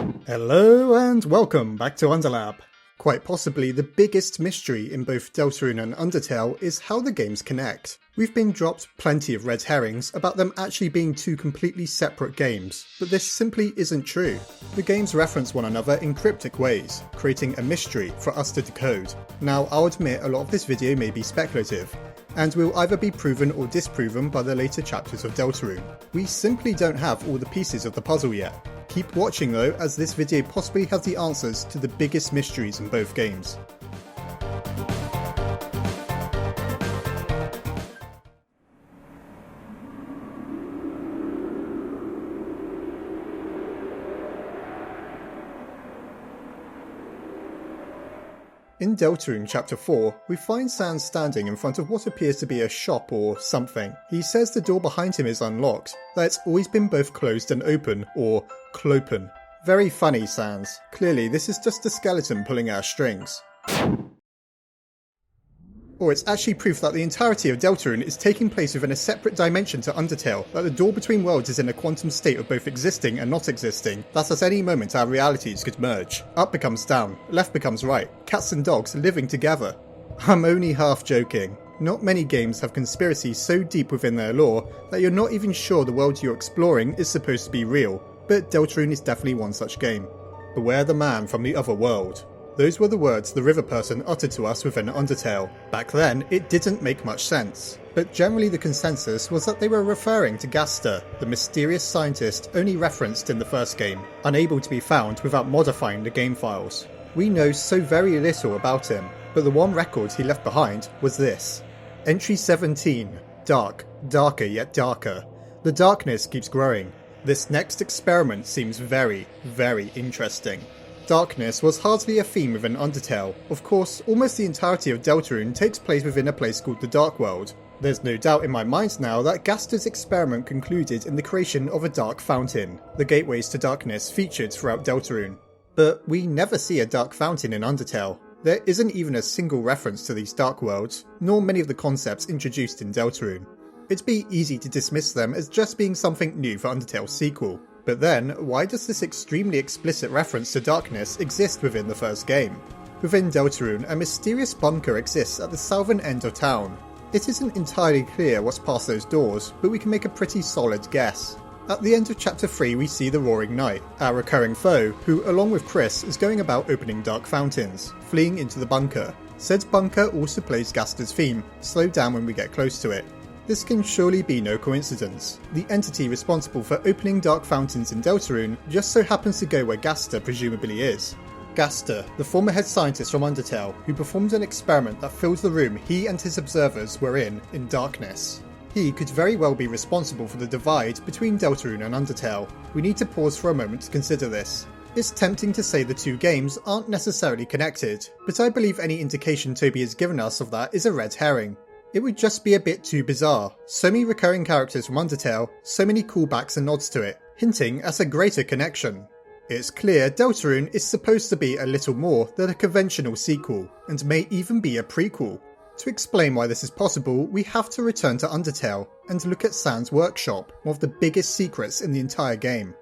Hello and welcome back to Underlab. Quite possibly the biggest mystery in both Deltarune and Undertale is how the games connect. We've been dropped plenty of red herrings about them actually being two completely separate games, but this simply isn't true. The games reference one another in cryptic ways, creating a mystery for us to decode. Now, I'll admit a lot of this video may be speculative, and will either be proven or disproven by the later chapters of Deltarune. We simply don't have all the pieces of the puzzle yet. Keep watching though, as this video possibly has the answers to the biggest mysteries in both games. In Deltarune Chapter 4, we find Sans standing in front of what appears to be a shop or something. He says the door behind him is unlocked, that it's always been both closed and open, or clopen. Very funny, Sans. Clearly this is just a skeleton pulling our strings. Or it's actually proof that the entirety of Deltarune is taking place within a separate dimension to Undertale, that the door between worlds is in a quantum state of both existing and not existing, that at any moment our realities could merge. Up becomes down, left becomes right, cats and dogs living together. I'm only half joking. Not many games have conspiracies so deep within their lore that you're not even sure the world you're exploring is supposed to be real, but Deltarune is definitely one such game. Beware the man from the other world. Those were the words the river person uttered to us within Undertale. Back then, it didn't make much sense, but generally the consensus was that they were referring to Gaster, the mysterious scientist only referenced in the first game, unable to be found without modifying the game files. We know so very little about him, but the one record he left behind was this. Entry 17. Dark, darker yet darker. The darkness keeps growing. This next experiment seems very, very interesting. Darkness was hardly a theme within Undertale. Of course, almost the entirety of Deltarune takes place within a place called the Dark World. There's no doubt in my mind now that Gaster's experiment concluded in the creation of a dark fountain, the gateways to darkness featured throughout Deltarune. But we never see a dark fountain in Undertale. There isn't even a single reference to these dark worlds, nor many of the concepts introduced in Deltarune. It'd be easy to dismiss them as just being something new for Undertale's sequel. But then, why does this extremely explicit reference to darkness exist within the first game? Within Deltarune, a mysterious bunker exists at the southern end of town. It isn't entirely clear what's past those doors, but we can make a pretty solid guess. At the end of Chapter 3 we see the Roaring Knight, our recurring foe, who along with Chris is going about opening dark fountains, fleeing into the bunker. Said bunker also plays Gaster's theme, Slow Down when we get close to it. This can surely be no coincidence. The entity responsible for opening dark fountains in Deltarune just so happens to go where Gaster presumably is. Gaster, the former head scientist from Undertale, who performed an experiment that filled the room he and his observers were in darkness. He could very well be responsible for the divide between Deltarune and Undertale. We need to pause for a moment to consider this. It's tempting to say the two games aren't necessarily connected, but I believe any indication Toby has given us of that is a red herring. It would just be a bit too bizarre. So many recurring characters from Undertale, so many callbacks and nods to it, hinting at a greater connection. It's clear Deltarune is supposed to be a little more than a conventional sequel, and may even be a prequel. To explain why this is possible, we have to return to Undertale and look at Sans' workshop, one of the biggest secrets in the entire game.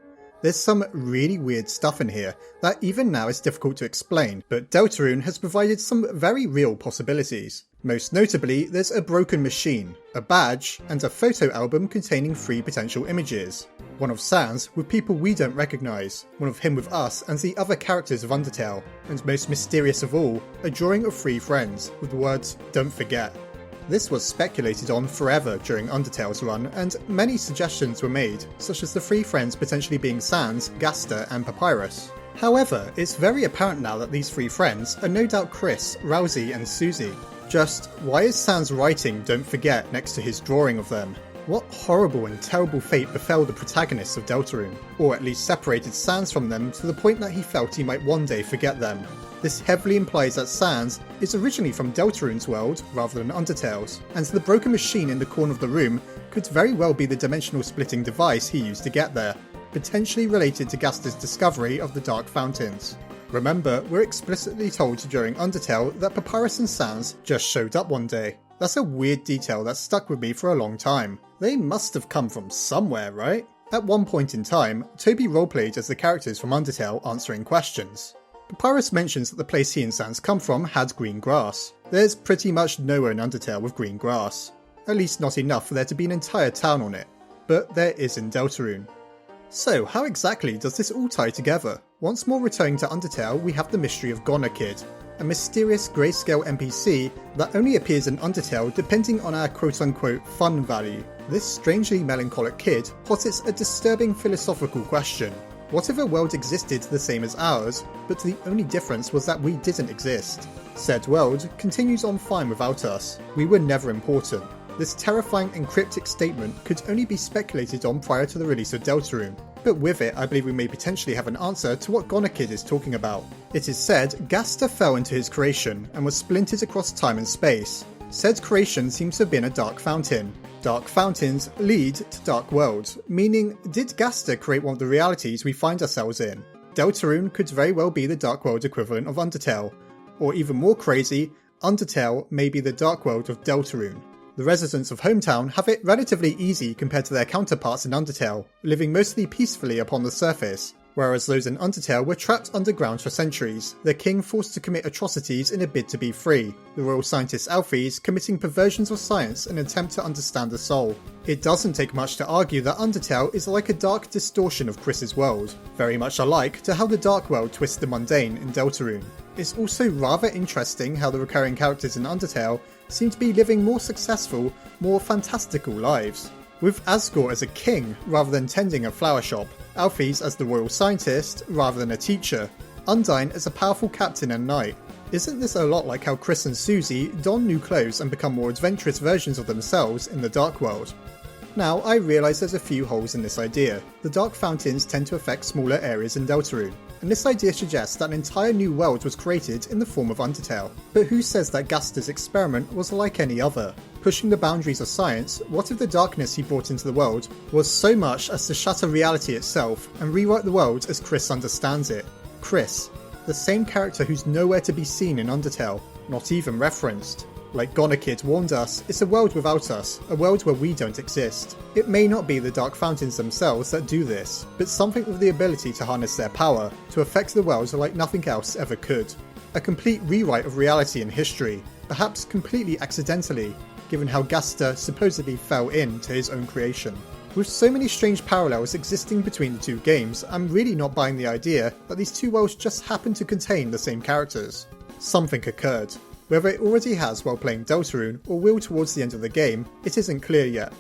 There's some really weird stuff in here that even now is difficult to explain, but Deltarune has provided some very real possibilities. Most notably, there's a broken machine, a badge, and a photo album containing 3 potential images. One of Sans with people we don't recognise, one of him with us and the other characters of Undertale, and most mysterious of all, a drawing of 3 friends with the words, "Don't forget." This was speculated on forever during Undertale's run, and many suggestions were made, such as the 3 friends potentially being Sans, Gaster and Papyrus. However, it's very apparent now that these 3 friends are no doubt Chris, Rousey and Susie. Just, why is Sans writing "Don't forget" next to his drawing of them? What horrible and terrible fate befell the protagonists of Deltarune, or at least separated Sans from them to the point that he felt he might one day forget them. This heavily implies that Sans is originally from Deltarune's world rather than Undertale's, and the broken machine in the corner of the room could very well be the dimensional splitting device he used to get there, potentially related to Gaster's discovery of the Dark Fountains. Remember, we're explicitly told during Undertale that Papyrus and Sans just showed up one day. That's a weird detail that stuck with me for a long time. They must have come from somewhere, right? At one point in time, Toby roleplayed as the characters from Undertale answering questions. Papyrus mentions that the place he and Sans come from had green grass. There's pretty much nowhere in Undertale with green grass. At least not enough for there to be an entire town on it. But there is in Deltarune. So how exactly does this all tie together? Once more returning to Undertale, we have the mystery of Goner Kid, a mysterious grayscale NPC that only appears in Undertale depending on our quote-unquote fun value. This strangely melancholic kid posits a disturbing philosophical question. What if a world existed the same as ours, but the only difference was that we didn't exist? Said world continues on fine without us. We were never important. This terrifying and cryptic statement could only be speculated on prior to the release of Deltarune, but with it I believe we may potentially have an answer to what Goner Kid is talking about. It is said Gaster fell into his creation and was splintered across time and space. Said creation seems to have been a dark fountain. Dark fountains lead to dark worlds, meaning did Gaster create one of the realities we find ourselves in? Deltarune could very well be the dark world equivalent of Undertale, or even more crazy, Undertale may be the dark world of Deltarune. The residents of Hometown have it relatively easy compared to their counterparts in Undertale, living mostly peacefully upon the surface, whereas those in Undertale were trapped underground for centuries, their king forced to commit atrocities in a bid to be free, the royal scientist Alphys committing perversions of science in an attempt to understand the soul. It doesn't take much to argue that Undertale is like a dark distortion of Chris's world, very much alike to how the dark world twists the mundane in Deltarune. It's also rather interesting how the recurring characters in Undertale seem to be living more successful, more fantastical lives. With Asgore as a king rather than tending a flower shop, Alphys as the royal scientist rather than a teacher, Undyne as a powerful captain and knight. Isn't this a lot like how Chris and Susie don new clothes and become more adventurous versions of themselves in the Dark World? Now, I realise there's a few holes in this idea. The Dark Fountains tend to affect smaller areas in Deltarune, and this idea suggests that an entire new world was created in the form of Undertale. But who says that Gaster's experiment was like any other? Pushing the boundaries of science, what if the darkness he brought into the world was so much as to shatter reality itself and rewrite the world as Chris understands it? Chris, the same character who's nowhere to be seen in Undertale, not even referenced. Like Goner Kid warned us, it's a world without us, a world where we don't exist. It may not be the Dark Fountains themselves that do this, but something with the ability to harness their power to affect the world like nothing else ever could. A complete rewrite of reality and history, perhaps completely accidentally, given how Gaster supposedly fell into his own creation. With so many strange parallels existing between the two games, I'm really not buying the idea that these two worlds just happen to contain the same characters. Something occurred. Whether it already has while playing Deltarune or will towards the end of the game, it isn't clear yet.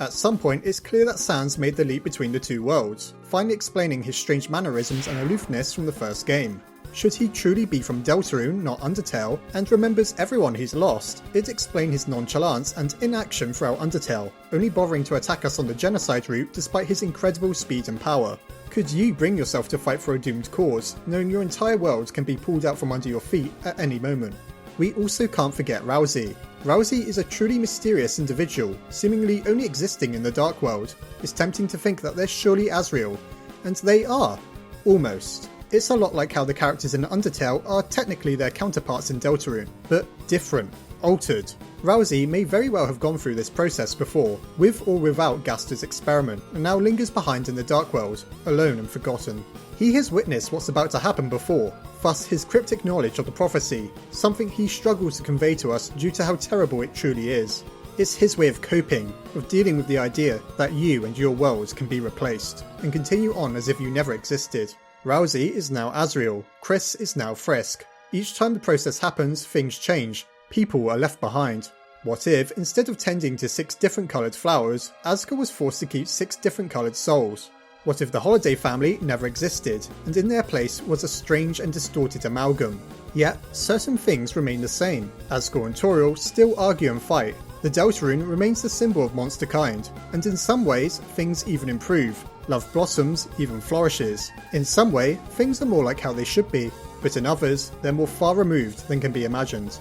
At some point, it's clear that Sans made the leap between the two worlds, finally explaining his strange mannerisms and aloofness from the first game. Should he truly be from Deltarune, not Undertale, and remembers everyone he's lost, it'd explain his nonchalance and inaction throughout Undertale, only bothering to attack us on the genocide route despite his incredible speed and power. Could you bring yourself to fight for a doomed cause, knowing your entire world can be pulled out from under your feet at any moment? We also can't forget Rousey. Rousey is a truly mysterious individual, seemingly only existing in the Dark World. It's tempting to think that they're surely Asriel, and they are. Almost. It's a lot like how the characters in Undertale are technically their counterparts in Deltarune, but different, altered. Rousey may very well have gone through this process before, with or without Gaster's experiment, and now lingers behind in the Dark World, alone and forgotten. He has witnessed what's about to happen before, thus his cryptic knowledge of the prophecy, something he struggles to convey to us due to how terrible it truly is. It's his way of coping, of dealing with the idea that you and your world can be replaced, and continue on as if you never existed. Rousey is now Asriel, Chris is now Frisk. Each time the process happens, things change. People are left behind. What if, instead of tending to 6 different coloured flowers, Asgore was forced to keep 6 different coloured souls? What if the Holiday family never existed, and in their place was a strange and distorted amalgam? Yet, certain things remain the same. Asgore and Toriel still argue and fight. The Deltarune remains the symbol of monster kind, and in some ways, things even improve. Love blossoms, even flourishes. In some way, things are more like how they should be, but in others, they're more far removed than can be imagined.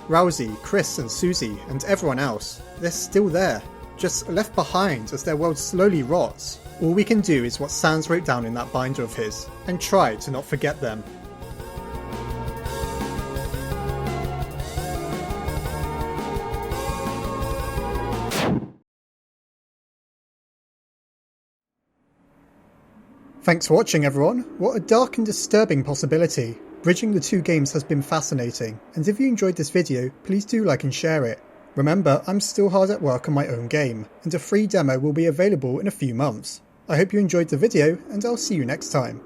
Rousey, Chris and Susie, and everyone else, they're still there, just left behind as their world slowly rots. All we can do is what Sans wrote down in that binder of his, and try to not forget them. Thanks for watching everyone. What a dark and disturbing possibility. Bridging the two games has been fascinating, and if you enjoyed this video, please do like and share it. Remember, I'm still hard at work on my own game, and a free demo will be available in a few months. I hope you enjoyed the video, and I'll see you next time.